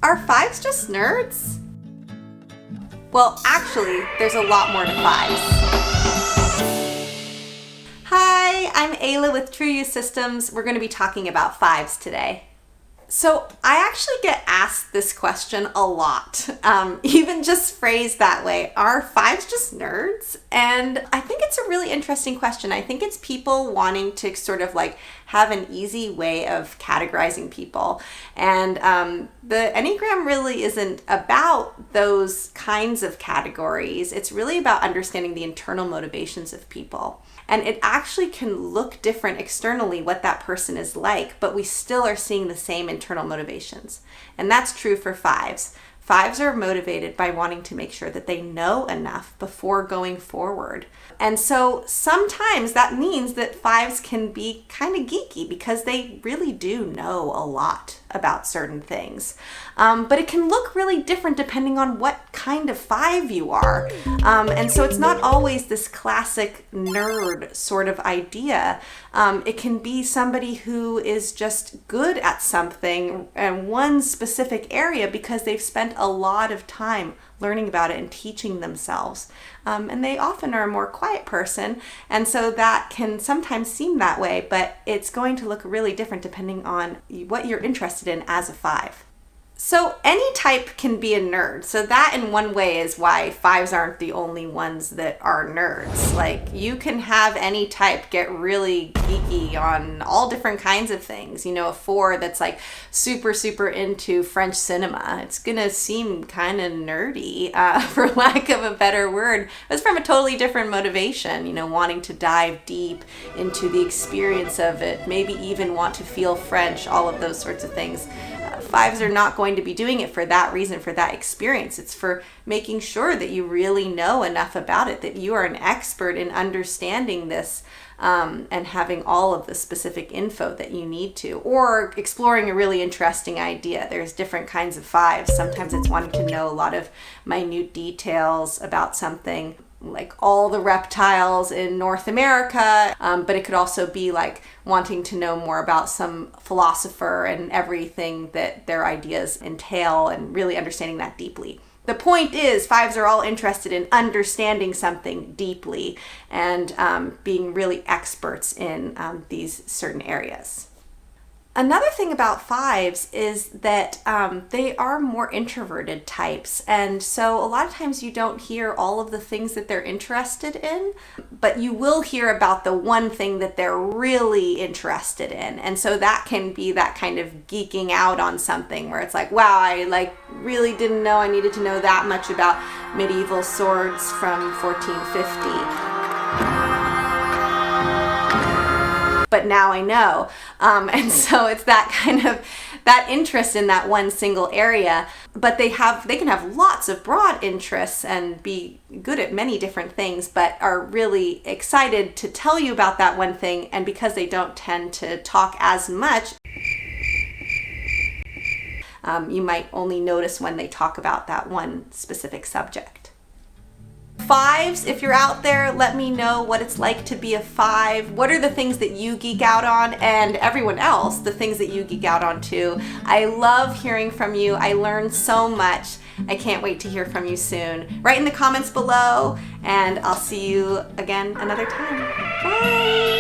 Are 5's just nerds? Well, actually, there's a lot more to 5's. Hi, I'm Ayla with True You Systems. We're going to be talking about 5's today. So I actually get asked this question a lot, even just phrased that way. Are 5's just nerds? And I think it's a really interesting question. I think it's people wanting to sort of like have an easy way of categorizing people. And the Enneagram really isn't about those kinds of categories. It's really about understanding the internal motivations of people. And it actually can look different externally what that person is like, but we still are seeing the same internal motivations. And that's true for 5's. 5's are motivated by wanting to make sure that they know enough before going forward. And so sometimes that means that 5's can be kind of geeky because they really do know a lot about certain things. But it can look really different depending on what kind of 5 you are. And so it's not always this classic nerd sort of idea. It can be somebody who is just good at something in one specific area because they've spent a lot of time learning about it and teaching themselves. And they often are a more quiet person. And so that can sometimes seem that way, but it's going to look really different depending on what you're interested in as a 5. So any type can be a nerd. So that in one way is why 5's aren't the only ones that are nerds. Like you can have any type get really geeky on all different kinds of things. You know, a 4 that's like super into French cinema. It's gonna seem kind of nerdy, for lack of a better word. It's from a totally different motivation, you know, wanting to dive deep into the experience of it, maybe even want to feel French, all of those sorts of things. 5's are not going to be doing it for that reason, for that experience. It's for making sure that you really know enough about it, that you are an expert in understanding this and having all of the specific info that you need to, or exploring a really interesting idea. There's different kinds of 5's. Sometimes it's wanting to know a lot of minute details about something, like all the reptiles in North America, but it could also be like wanting to know more about some philosopher and everything that their ideas entail and really understanding that deeply. The point is 5's are all interested in understanding something deeply and being really experts in these certain areas. Another thing about 5's is that they are more introverted types, and so a lot of times you don't hear all of the things that they're interested in, but you will hear about the one thing that they're really interested in. And so that can be that kind of geeking out on something where it's like, wow, I like really didn't know I needed to know that much about medieval swords from 1450. But now I know. And so it's that kind of, that interest in that one single area, but they can have lots of broad interests and be good at many different things, but are really excited to tell you about that one thing. And because they don't tend to talk as much, you might only notice when they talk about that one specific subject. 5's, if you're out there, let me know what it's like to be a 5. What are the things that you geek out on, and everyone else, the things that you geek out on too. I love hearing from you. I learned so much. I can't wait to hear from you soon. Write in the comments below, and I'll see you again another time. Bye!